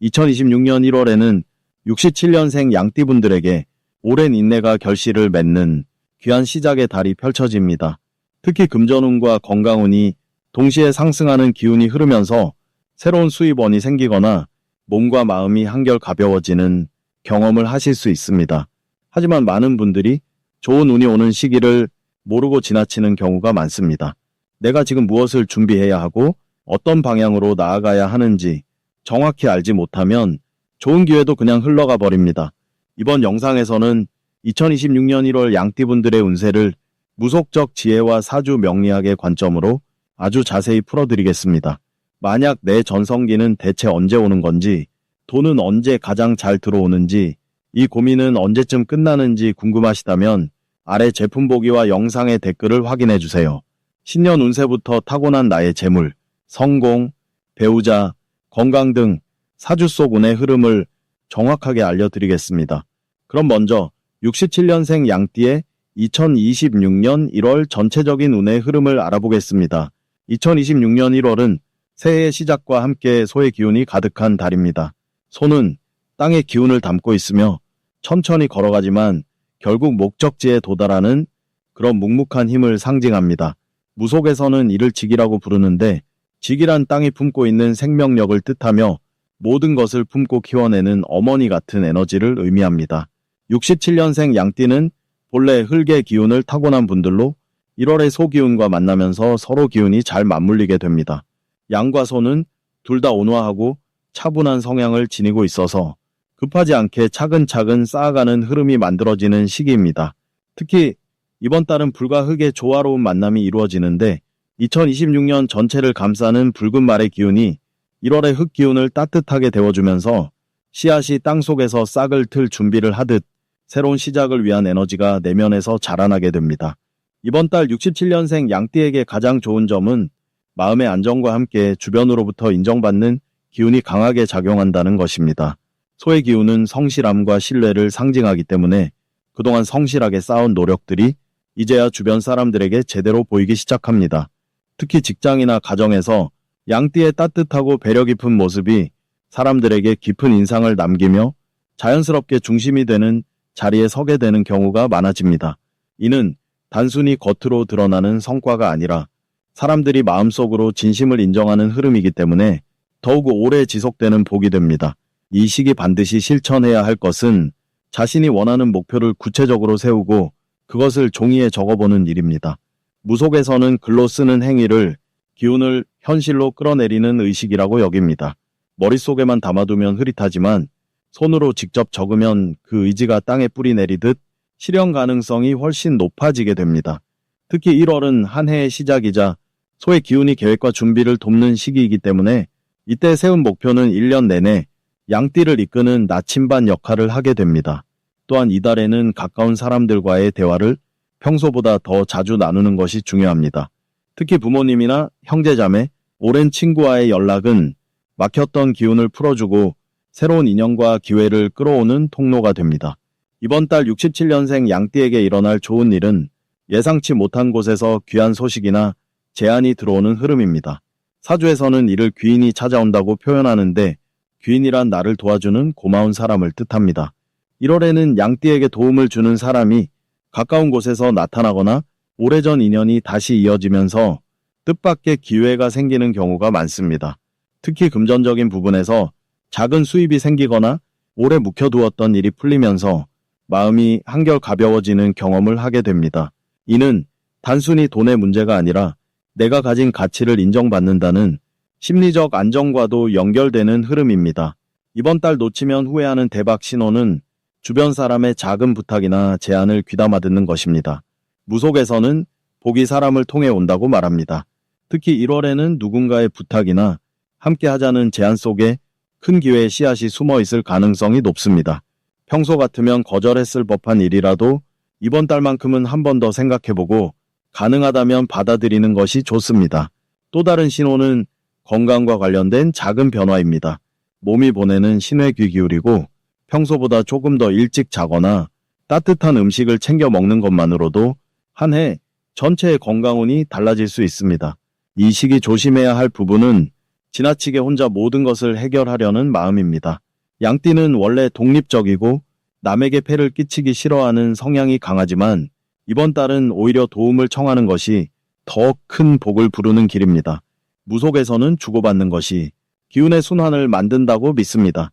2026년 1월에는 67년생 양띠분들에게 오랜 인내가 결실을 맺는 귀한 시작의 달이 펼쳐집니다. 특히 금전운과 건강운이 동시에 상승하는 기운이 흐르면서 새로운 수입원이 생기거나 몸과 마음이 한결 가벼워지는 경험을 하실 수 있습니다. 하지만 많은 분들이 좋은 운이 오는 시기를 모르고 지나치는 경우가 많습니다. 내가 지금 무엇을 준비해야 하고 어떤 방향으로 나아가야 하는지 정확히 알지 못하면 좋은 기회도 그냥 흘러가 버립니다. 이번 영상에서는 2026년 1월 양띠분들의 운세를 무속적 지혜와 사주 명리학의 관점으로 아주 자세히 풀어드리겠습니다. 만약 내 전성기는 대체 언제 오는 건지, 돈은 언제 가장 잘 들어오는지, 이 고민은 언제쯤 끝나는지 궁금하시다면 아래 제품 보기와 영상의 댓글을 확인해주세요. 신년 운세부터 타고난 나의 재물, 성공, 배우자, 건강 등 사주 속 운의 흐름을 정확하게 알려드리겠습니다. 그럼 먼저 67년생 양띠의 2026년 1월 전체적인 운의 흐름을 알아보겠습니다. 2026년 1월은 새해의 시작과 함께 소의 기운이 가득한 달입니다. 소는 땅의 기운을 담고 있으며 천천히 걸어가지만 결국 목적지에 도달하는 그런 묵묵한 힘을 상징합니다. 무속에서는 이를 직이라고 부르는데, 직이란 땅이 품고 있는 생명력을 뜻하며 모든 것을 품고 키워내는 어머니 같은 에너지를 의미합니다. 67년생 양띠는 본래 흙의 기운을 타고난 분들로 1월의 소기운과 만나면서 서로 기운이 잘 맞물리게 됩니다. 양과 소는 둘 다 온화하고 차분한 성향을 지니고 있어서 급하지 않게 차근차근 쌓아가는 흐름이 만들어지는 시기입니다. 특히 이번 달은 불과 흙의 조화로운 만남이 이루어지는데 2026년 전체를 감싸는 붉은 말의 기운이 1월의 흙 기운을 따뜻하게 데워주면서 씨앗이 땅속에서 싹을 틀 준비를 하듯 새로운 시작을 위한 에너지가 내면에서 자라나게 됩니다. 이번 달 67년생 양띠에게 가장 좋은 점은 마음의 안정과 함께 주변으로부터 인정받는 기운이 강하게 작용한다는 것입니다. 소의 기운은 성실함과 신뢰를 상징하기 때문에 그동안 성실하게 쌓은 노력들이 이제야 주변 사람들에게 제대로 보이기 시작합니다. 특히 직장이나 가정에서 양띠의 따뜻하고 배려 깊은 모습이 사람들에게 깊은 인상을 남기며 자연스럽게 중심이 되는 자리에 서게 되는 경우가 많아집니다. 이는 단순히 겉으로 드러나는 성과가 아니라 사람들이 마음속으로 진심을 인정하는 흐름이기 때문에 더욱 오래 지속되는 복이 됩니다. 이 시기 반드시 실천해야 할 것은 자신이 원하는 목표를 구체적으로 세우고 그것을 종이에 적어보는 일입니다. 무속에서는 글로 쓰는 행위를 기운을 현실로 끌어내리는 의식이라고 여깁니다. 머릿속에만 담아두면 흐릿하지만 손으로 직접 적으면 그 의지가 땅에 뿌리 내리듯 실현 가능성이 훨씬 높아지게 됩니다. 특히 1월은 한 해의 시작이자 소의 기운이 계획과 준비를 돕는 시기이기 때문에 이때 세운 목표는 1년 내내 양띠를 이끄는 나침반 역할을 하게 됩니다. 또한 이달에는 가까운 사람들과의 대화를 평소보다 더 자주 나누는 것이 중요합니다. 특히 부모님이나 형제자매, 오랜 친구와의 연락은 막혔던 기운을 풀어주고 새로운 인연과 기회를 끌어오는 통로가 됩니다. 이번 달 67년생 양띠에게 일어날 좋은 일은 예상치 못한 곳에서 귀한 소식이나 제안이 들어오는 흐름입니다. 사주에서는 이를 귀인이 찾아온다고 표현하는데 귀인이란 나를 도와주는 고마운 사람을 뜻합니다. 1월에는 양띠에게 도움을 주는 사람이 가까운 곳에서 나타나거나 오래전 인연이 다시 이어지면서 뜻밖의 기회가 생기는 경우가 많습니다. 특히 금전적인 부분에서 작은 수입이 생기거나 오래 묵혀두었던 일이 풀리면서 마음이 한결 가벼워지는 경험을 하게 됩니다. 이는 단순히 돈의 문제가 아니라 내가 가진 가치를 인정받는다는 심리적 안정과도 연결되는 흐름입니다. 이번 달 놓치면 후회하는 대박 신호는 주변 사람의 작은 부탁이나 제안을 귀담아 듣는 것입니다. 무속에서는 복이 사람을 통해 온다고 말합니다. 특히 1월에는 누군가의 부탁이나 함께 하자는 제안 속에 큰 기회의 씨앗이 숨어 있을 가능성이 높습니다. 평소 같으면 거절했을 법한 일이라도 이번 달만큼은 한 번 더 생각해보고 가능하다면 받아들이는 것이 좋습니다. 또 다른 신호는 건강과 관련된 작은 변화입니다. 몸이 보내는 신호에 귀 기울이고 평소보다 조금 더 일찍 자거나 따뜻한 음식을 챙겨 먹는 것만으로도 한 해 전체의 건강운이 달라질 수 있습니다. 이 시기 조심해야 할 부분은 지나치게 혼자 모든 것을 해결하려는 마음입니다. 양띠는 원래 독립적이고 남에게 폐를 끼치기 싫어하는 성향이 강하지만 이번 달은 오히려 도움을 청하는 것이 더 큰 복을 부르는 길입니다. 무속에서는 주고받는 것이 기운의 순환을 만든다고 믿습니다.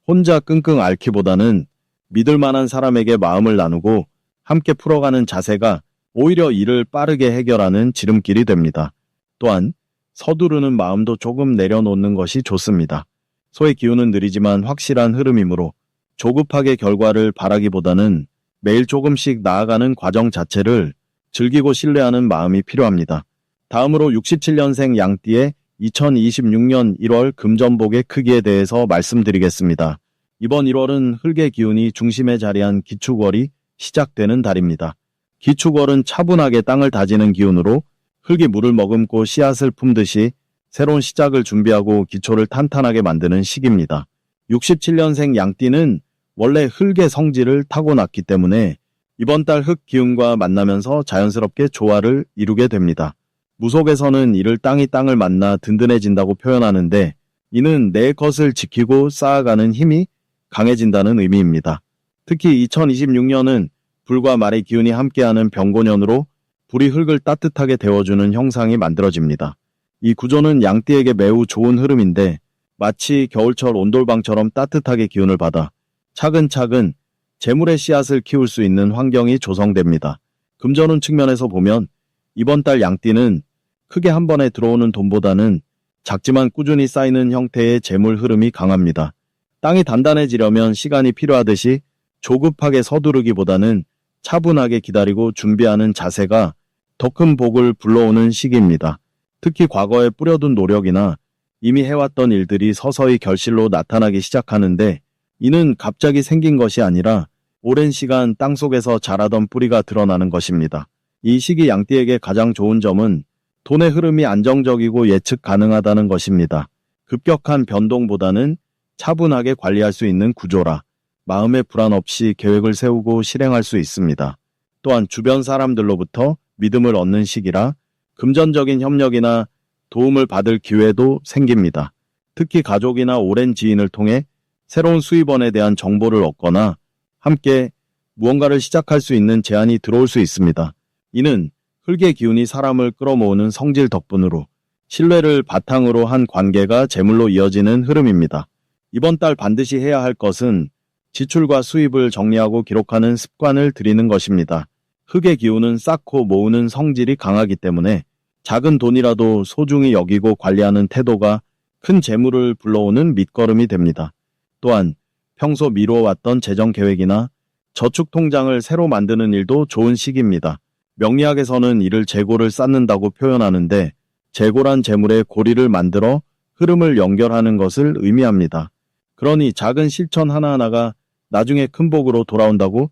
혼자 끙끙 앓기보다는 믿을 만한 사람에게 마음을 나누고 함께 풀어가는 자세가 오히려 일을 빠르게 해결하는 지름길이 됩니다. 또한 서두르는 마음도 조금 내려놓는 것이 좋습니다. 소의 기운은 느리지만 확실한 흐름이므로 조급하게 결과를 바라기보다는 매일 조금씩 나아가는 과정 자체를 즐기고 신뢰하는 마음이 필요합니다. 다음으로 67년생 양띠의 2026년 1월 금전복의 크기에 대해서 말씀드리겠습니다. 이번 1월은 흙의 기운이 중심에 자리한 기축월이 시작되는 달입니다. 기축월은 차분하게 땅을 다지는 기운으로 흙이 물을 머금고 씨앗을 품듯이 새로운 시작을 준비하고 기초를 탄탄하게 만드는 시기입니다. 67년생 양띠는 원래 흙의 성질을 타고났기 때문에 이번 달 흙 기운과 만나면서 자연스럽게 조화를 이루게 됩니다. 무속에서는 이를 땅이 땅을 만나 든든해진다고 표현하는데 이는 내 것을 지키고 쌓아가는 힘이 강해진다는 의미입니다. 특히 2026년은 불과 말의 기운이 함께하는 병고년으로 불이 흙을 따뜻하게 데워주는 형상이 만들어집니다. 이 구조는 양띠에게 매우 좋은 흐름인데 마치 겨울철 온돌방처럼 따뜻하게 기운을 받아 차근차근 재물의 씨앗을 키울 수 있는 환경이 조성됩니다. 금전운 측면에서 보면 이번 달 양띠는 크게 한 번에 들어오는 돈보다는 작지만 꾸준히 쌓이는 형태의 재물 흐름이 강합니다. 땅이 단단해지려면 시간이 필요하듯이 조급하게 서두르기보다는 차분하게 기다리고 준비하는 자세가 더 큰 복을 불러오는 시기입니다. 특히 과거에 뿌려둔 노력이나 이미 해왔던 일들이 서서히 결실로 나타나기 시작하는데 이는 갑자기 생긴 것이 아니라 오랜 시간 땅속에서 자라던 뿌리가 드러나는 것입니다. 이 시기 양띠에게 가장 좋은 점은 돈의 흐름이 안정적이고 예측 가능하다는 것입니다. 급격한 변동보다는 차분하게 관리할 수 있는 구조라 마음의 불안 없이 계획을 세우고 실행할 수 있습니다. 또한 주변 사람들로부터 믿음을 얻는 시기라 금전적인 협력이나 도움을 받을 기회도 생깁니다. 특히 가족이나 오랜 지인을 통해 새로운 수입원에 대한 정보를 얻거나 함께 무언가를 시작할 수 있는 제안이 들어올 수 있습니다. 이는 흙의 기운이 사람을 끌어모으는 성질 덕분으로 신뢰를 바탕으로 한 관계가 재물로 이어지는 흐름입니다. 이번 달 반드시 해야 할 것은 지출과 수입을 정리하고 기록하는 습관을 들이는 것입니다. 흙의 기운은 쌓고 모으는 성질이 강하기 때문에 작은 돈이라도 소중히 여기고 관리하는 태도가 큰 재물을 불러오는 밑거름이 됩니다. 또한 평소 미뤄왔던 재정 계획이나 저축 통장을 새로 만드는 일도 좋은 시기입니다. 명리학에서는 이를 재고를 쌓는다고 표현하는데 재고란 재물의 고리를 만들어 흐름을 연결하는 것을 의미합니다. 그러니 작은 실천 하나하나가 나중에 큰 복으로 돌아온다고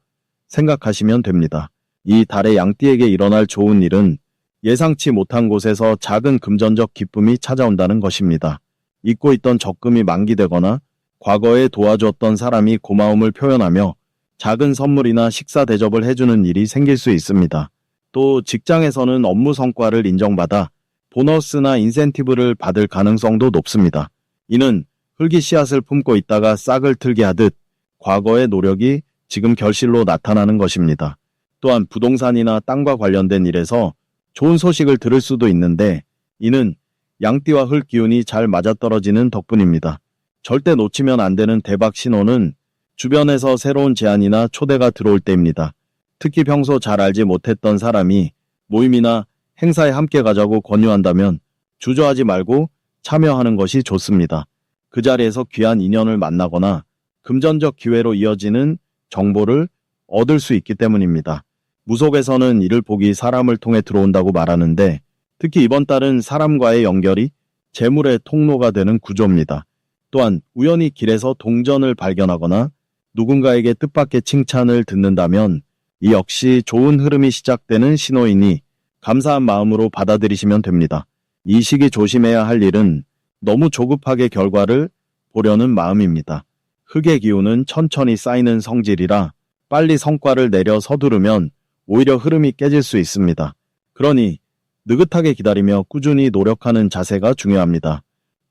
생각하시면 됩니다. 이 달의 양띠에게 일어날 좋은 일은 예상치 못한 곳에서 작은 금전적 기쁨이 찾아온다는 것입니다. 잊고 있던 적금이 만기되거나 과거에 도와줬던 사람이 고마움을 표현하며 작은 선물이나 식사 대접을 해주는 일이 생길 수 있습니다. 또 직장에서는 업무 성과를 인정받아 보너스나 인센티브를 받을 가능성도 높습니다. 이는 흙이 씨앗을 품고 있다가 싹을 틀게 하듯 과거의 노력이 지금 결실로 나타나는 것입니다. 또한 부동산이나 땅과 관련된 일에서 좋은 소식을 들을 수도 있는데 이는 양띠와 흙 기운이 잘 맞아떨어지는 덕분입니다. 절대 놓치면 안 되는 대박 신호는 주변에서 새로운 제안이나 초대가 들어올 때입니다. 특히 평소 잘 알지 못했던 사람이 모임이나 행사에 함께 가자고 권유한다면 주저하지 말고 참여하는 것이 좋습니다. 그 자리에서 귀한 인연을 만나거나 금전적 기회로 이어지는 정보를 얻을 수 있기 때문입니다. 무속에서는 이를 복이 사람을 통해 들어온다고 말하는데 특히 이번 달은 사람과의 연결이 재물의 통로가 되는 구조입니다. 또한 우연히 길에서 동전을 발견하거나 누군가에게 뜻밖의 칭찬을 듣는다면 이 역시 좋은 흐름이 시작되는 신호이니 감사한 마음으로 받아들이시면 됩니다. 이 시기 조심해야 할 일은 너무 조급하게 결과를 보려는 마음입니다. 흙의 기운은 천천히 쌓이는 성질이라 빨리 성과를 내려 서두르면 오히려 흐름이 깨질 수 있습니다. 그러니 느긋하게 기다리며 꾸준히 노력하는 자세가 중요합니다.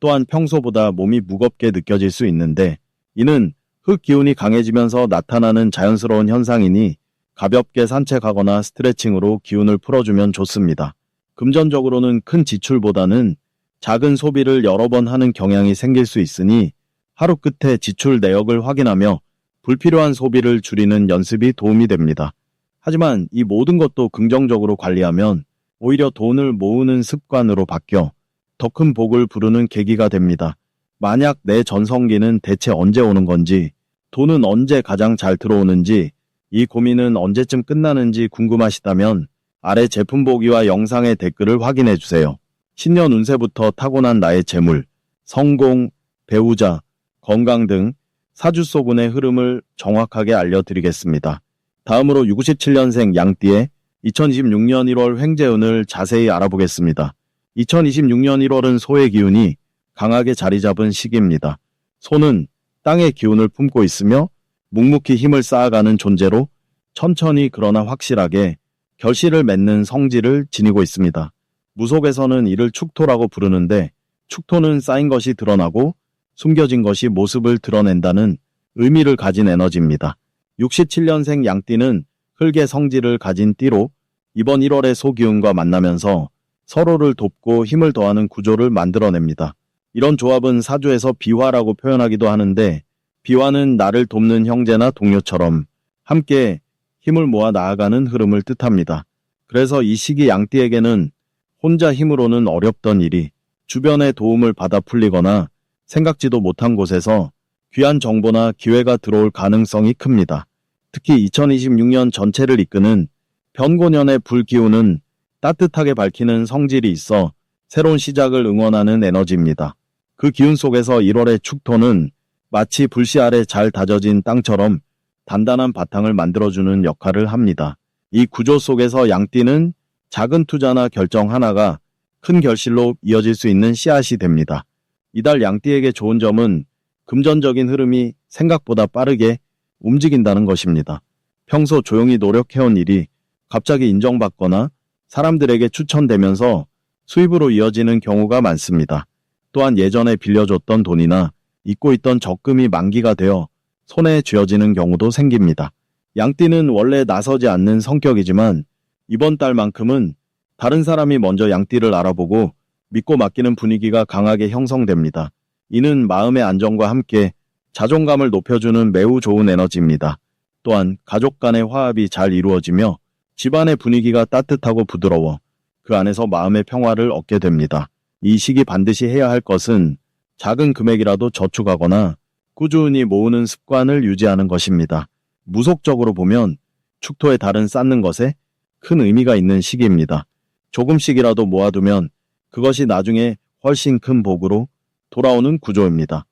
또한 평소보다 몸이 무겁게 느껴질 수 있는데 이는 흙 기운이 강해지면서 나타나는 자연스러운 현상이니 가볍게 산책하거나 스트레칭으로 기운을 풀어주면 좋습니다. 금전적으로는 큰 지출보다는 작은 소비를 여러 번 하는 경향이 생길 수 있으니 하루 끝에 지출 내역을 확인하며 불필요한 소비를 줄이는 연습이 도움이 됩니다. 하지만 이 모든 것도 긍정적으로 관리하면 오히려 돈을 모으는 습관으로 바뀌어 더 큰 복을 부르는 계기가 됩니다. 만약 내 전성기는 대체 언제 오는 건지, 돈은 언제 가장 잘 들어오는지, 이 고민은 언제쯤 끝나는지 궁금하시다면 아래 제품 보기와 영상의 댓글을 확인해 주세요. 신년 운세부터 타고난 나의 재물, 성공, 배우자, 건강 등 사주소군의 흐름을 정확하게 알려드리겠습니다. 다음으로 67년생 양띠의 2026년 1월 횡재운을 자세히 알아보겠습니다. 2026년 1월은 소의 기운이 강하게 자리 잡은 시기입니다. 소는 땅의 기운을 품고 있으며 묵묵히 힘을 쌓아가는 존재로 천천히 그러나 확실하게 결실을 맺는 성질을 지니고 있습니다. 무속에서는 이를 축토라고 부르는데 축토는 쌓인 것이 드러나고 숨겨진 것이 모습을 드러낸다는 의미를 가진 에너지입니다. 67년생 양띠는 흙의 성질을 가진 띠로 이번 1월의 소기운과 만나면서 서로를 돕고 힘을 더하는 구조를 만들어냅니다. 이런 조합은 사주에서 비화라고 표현하기도 하는데 비화는 나를 돕는 형제나 동료처럼 함께 힘을 모아 나아가는 흐름을 뜻합니다. 그래서 이 시기 양띠에게는 혼자 힘으로는 어렵던 일이 주변의 도움을 받아 풀리거나 생각지도 못한 곳에서 귀한 정보나 기회가 들어올 가능성이 큽니다. 특히 2026년 전체를 이끄는 변고년의 불기운은 따뜻하게 밝히는 성질이 있어 새로운 시작을 응원하는 에너지입니다. 그 기운 속에서 1월의 축토는 마치 불씨 아래 잘 다져진 땅처럼 단단한 바탕을 만들어주는 역할을 합니다. 이 구조 속에서 양띠는 작은 투자나 결정 하나가 큰 결실로 이어질 수 있는 씨앗이 됩니다. 이달 양띠에게 좋은 점은 금전적인 흐름이 생각보다 빠르게 움직인다는 것입니다. 평소 조용히 노력해온 일이 갑자기 인정받거나 사람들에게 추천되면서 수입으로 이어지는 경우가 많습니다. 또한 예전에 빌려줬던 돈이나 잊고 있던 적금이 만기가 되어 손에 쥐어지는 경우도 생깁니다. 양띠는 원래 나서지 않는 성격이지만 이번 달만큼은 다른 사람이 먼저 양띠를 알아보고 믿고 맡기는 분위기가 강하게 형성됩니다. 이는 마음의 안정과 함께 자존감을 높여주는 매우 좋은 에너지입니다. 또한 가족 간의 화합이 잘 이루어지며 집안의 분위기가 따뜻하고 부드러워 그 안에서 마음의 평화를 얻게 됩니다. 이 시기 반드시 해야 할 것은 작은 금액이라도 저축하거나 꾸준히 모으는 습관을 유지하는 것입니다. 무속적으로 보면 축토의 달은 쌓는 것에 큰 의미가 있는 시기입니다. 조금씩이라도 모아두면 그것이 나중에 훨씬 큰 복으로 돌아오는 구조입니다.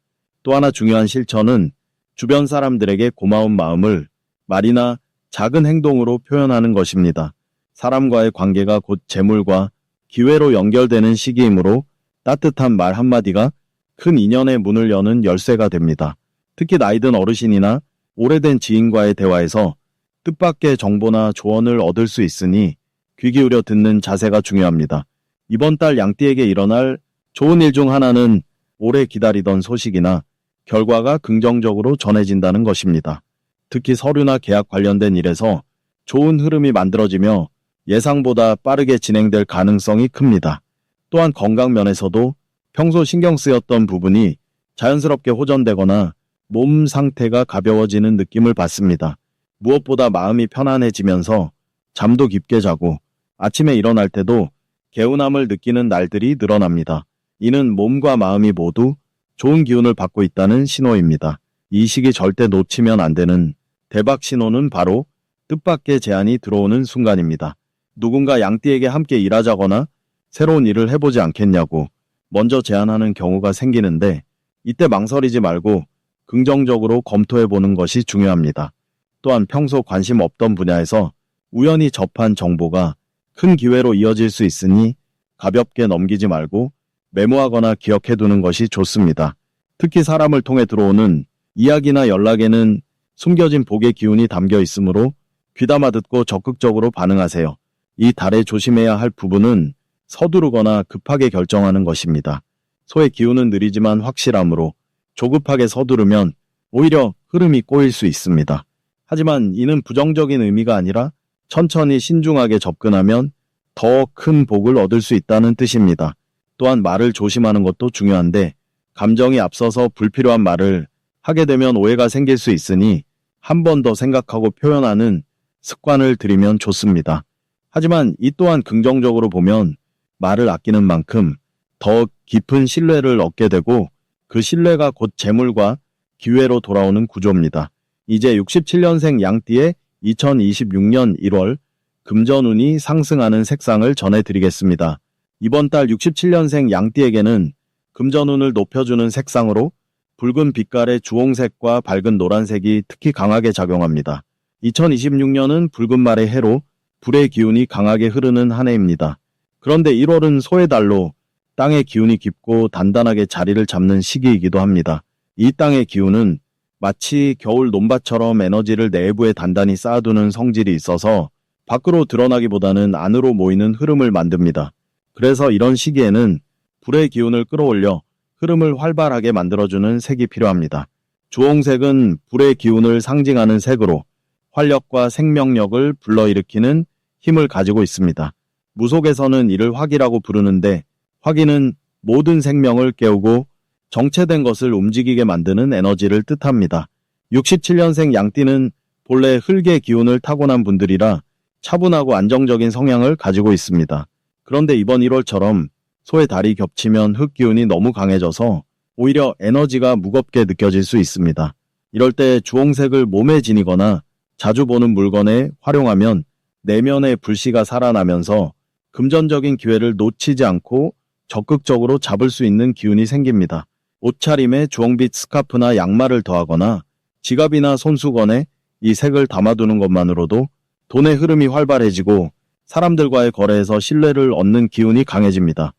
또 하나 중요한 실천은 주변 사람들에게 고마운 마음을 말이나 작은 행동으로 표현하는 것입니다. 사람과의 관계가 곧 재물과 기회로 연결되는 시기이므로 따뜻한 말 한마디가 큰 인연의 문을 여는 열쇠가 됩니다. 특히 나이든 어르신이나 오래된 지인과의 대화에서 뜻밖의 정보나 조언을 얻을 수 있으니 귀 기울여 듣는 자세가 중요합니다. 이번 달 양띠에게 일어날 좋은 일 중 하나는 오래 기다리던 소식이나 결과가 긍정적으로 전해진다는 것입니다. 특히 서류나 계약 관련된 일에서 좋은 흐름이 만들어지며 예상보다 빠르게 진행될 가능성이 큽니다. 또한 건강 면에서도 평소 신경 쓰였던 부분이 자연스럽게 호전되거나 몸 상태가 가벼워지는 느낌을 받습니다. 무엇보다 마음이 편안해지면서 잠도 깊게 자고 아침에 일어날 때도 개운함을 느끼는 날들이 늘어납니다. 이는 몸과 마음이 모두 좋은 기운을 받고 있다는 신호입니다. 이 시기 절대 놓치면 안 되는 대박 신호는 바로 뜻밖의 제안이 들어오는 순간입니다. 누군가 양띠에게 함께 일하자거나 새로운 일을 해보지 않겠냐고 먼저 제안하는 경우가 생기는데 이때 망설이지 말고 긍정적으로 검토해보는 것이 중요합니다. 또한 평소 관심 없던 분야에서 우연히 접한 정보가 큰 기회로 이어질 수 있으니 가볍게 넘기지 말고 메모하거나 기억해두는 것이 좋습니다. 특히 사람을 통해 들어오는 이야기나 연락에는 숨겨진 복의 기운이 담겨 있으므로 귀담아 듣고 적극적으로 반응하세요. 이 달에 조심해야 할 부분은 서두르거나 급하게 결정하는 것입니다. 소의 기운은 느리지만 확실하므로 조급하게 서두르면 오히려 흐름이 꼬일 수 있습니다. 하지만 이는 부정적인 의미가 아니라 천천히 신중하게 접근하면 더 큰 복을 얻을 수 있다는 뜻입니다. 또한 말을 조심하는 것도 중요한데 감정이 앞서서 불필요한 말을 하게 되면 오해가 생길 수 있으니 한 번 더 생각하고 표현하는 습관을 들이면 좋습니다. 하지만 이 또한 긍정적으로 보면 말을 아끼는 만큼 더 깊은 신뢰를 얻게 되고 그 신뢰가 곧 재물과 기회로 돌아오는 구조입니다. 이제 67년생 양띠의 2026년 1월 금전운이 상승하는 색상을 전해드리겠습니다. 이번 달 67년생 양띠에게는 금전운을 높여주는 색상으로 붉은 빛깔의 주홍색과 밝은 노란색이 특히 강하게 작용합니다. 2026년은 붉은 말의 해로 불의 기운이 강하게 흐르는 한 해입니다. 그런데 1월은 소의 달로 땅의 기운이 깊고 단단하게 자리를 잡는 시기이기도 합니다. 이 땅의 기운은 마치 겨울 논밭처럼 에너지를 내부에 단단히 쌓아두는 성질이 있어서 밖으로 드러나기보다는 안으로 모이는 흐름을 만듭니다. 그래서 이런 시기에는 불의 기운을 끌어올려 흐름을 활발하게 만들어주는 색이 필요합니다. 주홍색은 불의 기운을 상징하는 색으로 활력과 생명력을 불러일으키는 힘을 가지고 있습니다. 무속에서는 이를 화기라고 부르는데 화기는 모든 생명을 깨우고 정체된 것을 움직이게 만드는 에너지를 뜻합니다. 67년생 양띠는 본래 흙의 기운을 타고난 분들이라 차분하고 안정적인 성향을 가지고 있습니다. 그런데 이번 1월처럼 소의 달이 겹치면 흙 기운이 너무 강해져서 오히려 에너지가 무겁게 느껴질 수 있습니다. 이럴 때 주홍색을 몸에 지니거나 자주 보는 물건에 활용하면 내면의 불씨가 살아나면서 금전적인 기회를 놓치지 않고 적극적으로 잡을 수 있는 기운이 생깁니다. 옷차림에 주홍빛 스카프나 양말을 더하거나 지갑이나 손수건에 이 색을 담아두는 것만으로도 돈의 흐름이 활발해지고 사람들과의 거래에서 신뢰를 얻는 기운이 강해집니다.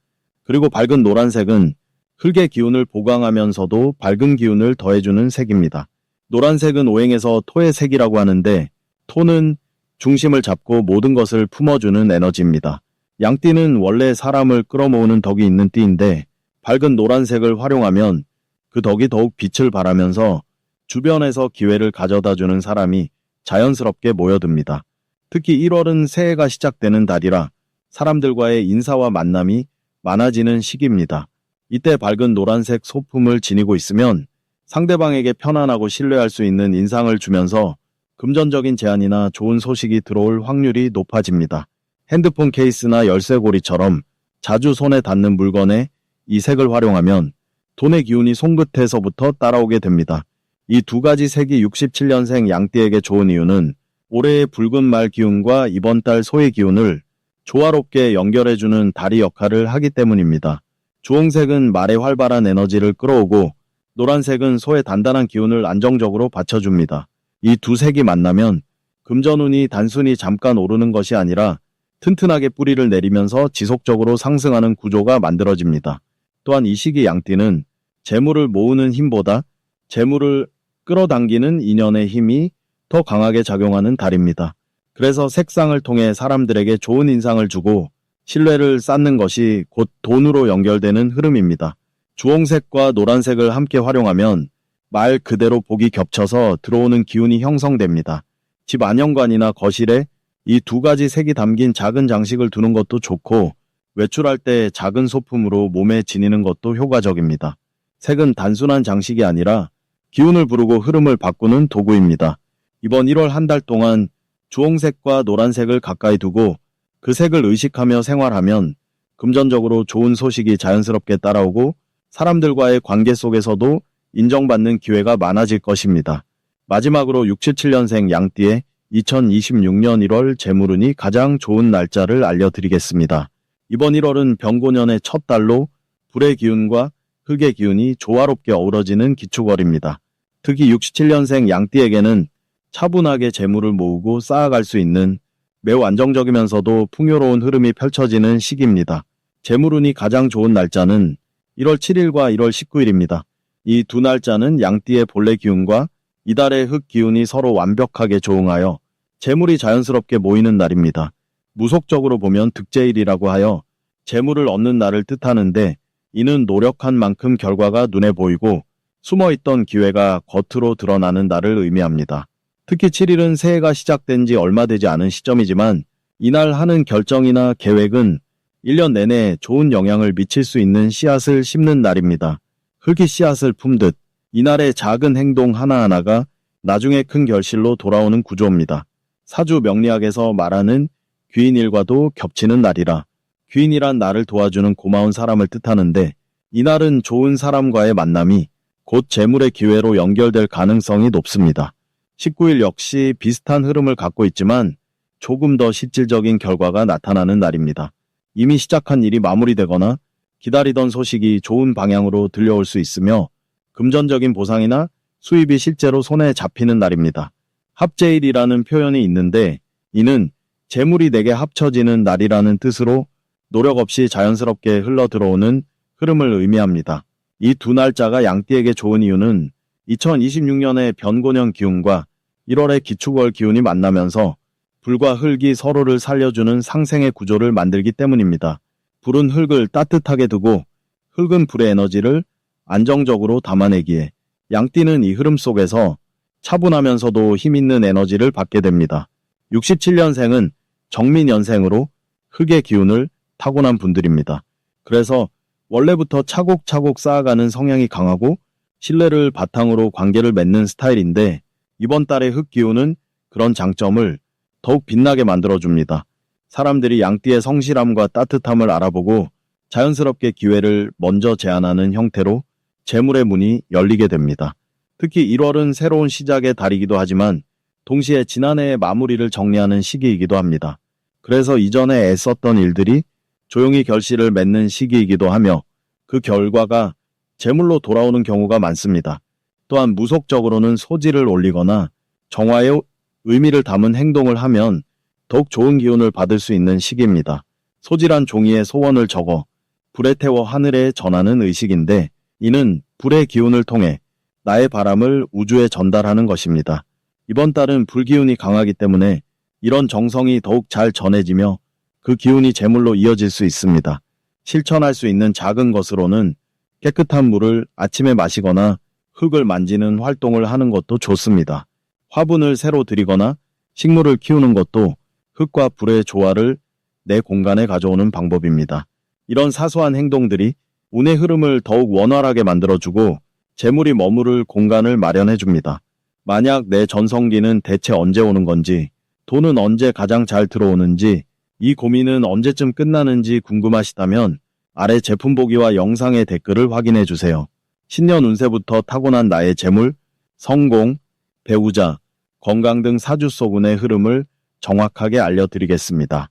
그리고 밝은 노란색은 흙의 기운을 보강하면서도 밝은 기운을 더해주는 색입니다. 노란색은 오행에서 토의 색이라고 하는데 토는 중심을 잡고 모든 것을 품어주는 에너지입니다. 양띠는 원래 사람을 끌어모으는 덕이 있는 띠인데 밝은 노란색을 활용하면 그 덕이 더욱 빛을 발하면서 주변에서 기회를 가져다주는 사람이 자연스럽게 모여듭니다. 특히 1월은 새해가 시작되는 달이라 사람들과의 인사와 만남이 많아지는 시기입니다. 이때 밝은 노란색 소품을 지니고 있으면 상대방에게 편안하고 신뢰할 수 있는 인상을 주면서 금전적인 제안이나 좋은 소식이 들어올 확률이 높아집니다. 핸드폰 케이스나 열쇠고리처럼 자주 손에 닿는 물건에 이 색을 활용하면 돈의 기운이 손끝에서부터 따라오게 됩니다. 이 두 가지 색이 67년생 양띠에게 좋은 이유는 올해의 붉은 말 기운과 이번 달 소의 기운을 조화롭게 연결해주는 다리 역할을 하기 때문입니다. 주홍색은 말의 활발한 에너지를 끌어오고 노란색은 소의 단단한 기운을 안정적으로 받쳐줍니다. 이 두 색이 만나면 금전운이 단순히 잠깐 오르는 것이 아니라 튼튼하게 뿌리를 내리면서 지속적으로 상승하는 구조가 만들어집니다. 또한 이 시기 양띠는 재물을 모으는 힘보다 재물을 끌어당기는 인연의 힘이 더 강하게 작용하는 달입니다. 그래서 색상을 통해 사람들에게 좋은 인상을 주고 신뢰를 쌓는 것이 곧 돈으로 연결되는 흐름입니다. 주홍색과 노란색을 함께 활용하면 말 그대로 복이 겹쳐서 들어오는 기운이 형성됩니다. 집 안현관이나 거실에 이 두 가지 색이 담긴 작은 장식을 두는 것도 좋고 외출할 때 작은 소품으로 몸에 지니는 것도 효과적입니다. 색은 단순한 장식이 아니라 기운을 부르고 흐름을 바꾸는 도구입니다. 이번 1월 한 달 동안 주홍색과 노란색을 가까이 두고 그 색을 의식하며 생활하면 금전적으로 좋은 소식이 자연스럽게 따라오고 사람들과의 관계 속에서도 인정받는 기회가 많아질 것입니다. 마지막으로 67년생 양띠의 2026년 1월 재물운이 가장 좋은 날짜를 알려드리겠습니다. 이번 1월은 병고년의 첫 달로 불의 기운과 흙의 기운이 조화롭게 어우러지는 기축월입니다. 특히 67년생 양띠에게는 차분하게 재물을 모으고 쌓아갈 수 있는 매우 안정적이면서도 풍요로운 흐름이 펼쳐지는 시기입니다. 재물운이 가장 좋은 날짜는 1월 7일과 1월 19일입니다. 이 두 날짜는 양띠의 본래 기운과 이달의 흙 기운이 서로 완벽하게 조응하여 재물이 자연스럽게 모이는 날입니다. 무속적으로 보면 득재일이라고 하여 재물을 얻는 날을 뜻하는데 이는 노력한 만큼 결과가 눈에 보이고 숨어있던 기회가 겉으로 드러나는 날을 의미합니다. 특히 7일은 새해가 시작된 지 얼마 되지 않은 시점이지만 이날 하는 결정이나 계획은 1년 내내 좋은 영향을 미칠 수 있는 씨앗을 심는 날입니다. 흙이 씨앗을 품듯 이날의 작은 행동 하나하나가 나중에 큰 결실로 돌아오는 구조입니다. 사주 명리학에서 말하는 귀인일과도 겹치는 날이라 귀인이란 나를 도와주는 고마운 사람을 뜻하는데 이날은 좋은 사람과의 만남이 곧 재물의 기회로 연결될 가능성이 높습니다. 19일 역시 비슷한 흐름을 갖고 있지만 조금 더 실질적인 결과가 나타나는 날입니다. 이미 시작한 일이 마무리되거나 기다리던 소식이 좋은 방향으로 들려올 수 있으며 금전적인 보상이나 수입이 실제로 손에 잡히는 날입니다. 합재일이라는 표현이 있는데 이는 재물이 내게 합쳐지는 날이라는 뜻으로 노력 없이 자연스럽게 흘러들어오는 흐름을 의미합니다. 이 두 날짜가 양띠에게 좋은 이유는 2026년의 변고년 기운과 1월의 기축월 기운이 만나면서 불과 흙이 서로를 살려주는 상생의 구조를 만들기 때문입니다. 불은 흙을 따뜻하게 두고 흙은 불의 에너지를 안정적으로 담아내기에 양띠는 이 흐름 속에서 차분하면서도 힘있는 에너지를 받게 됩니다. 67년생은 정민연생으로 흙의 기운을 타고난 분들입니다. 그래서 원래부터 차곡차곡 쌓아가는 성향이 강하고 신뢰를 바탕으로 관계를 맺는 스타일인데 이번 달의 흙 기운은 그런 장점을 더욱 빛나게 만들어줍니다. 사람들이 양띠의 성실함과 따뜻함을 알아보고 자연스럽게 기회를 먼저 제안하는 형태로 재물의 문이 열리게 됩니다. 특히 1월은 새로운 시작의 달이기도 하지만 동시에 지난해의 마무리를 정리하는 시기이기도 합니다. 그래서 이전에 애썼던 일들이 조용히 결실을 맺는 시기이기도 하며 그 결과가 재물로 돌아오는 경우가 많습니다. 또한 무속적으로는 소지를 올리거나 정화의 의미를 담은 행동을 하면 더욱 좋은 기운을 받을 수 있는 시기입니다. 소지란 종이에 소원을 적어 불에 태워 하늘에 전하는 의식인데 이는 불의 기운을 통해 나의 바람을 우주에 전달하는 것입니다. 이번 달은 불기운이 강하기 때문에 이런 정성이 더욱 잘 전해지며 그 기운이 재물로 이어질 수 있습니다. 실천할 수 있는 작은 것으로는 깨끗한 물을 아침에 마시거나 흙을 만지는 활동을 하는 것도 좋습니다. 화분을 새로 들이거나 식물을 키우는 것도 흙과 불의 조화를 내 공간에 가져오는 방법입니다. 이런 사소한 행동들이 운의 흐름을 더욱 원활하게 만들어주고 재물이 머무를 공간을 마련해줍니다. 만약 내 전성기는 대체 언제 오는 건지, 돈은 언제 가장 잘 들어오는지, 이 고민은 언제쯤 끝나는지 궁금하시다면 아래 제품 보기와 영상의 댓글을 확인해 주세요. 신년 운세부터 타고난 나의 재물, 성공, 배우자, 건강 등 사주 속 운의 흐름을 정확하게 알려드리겠습니다.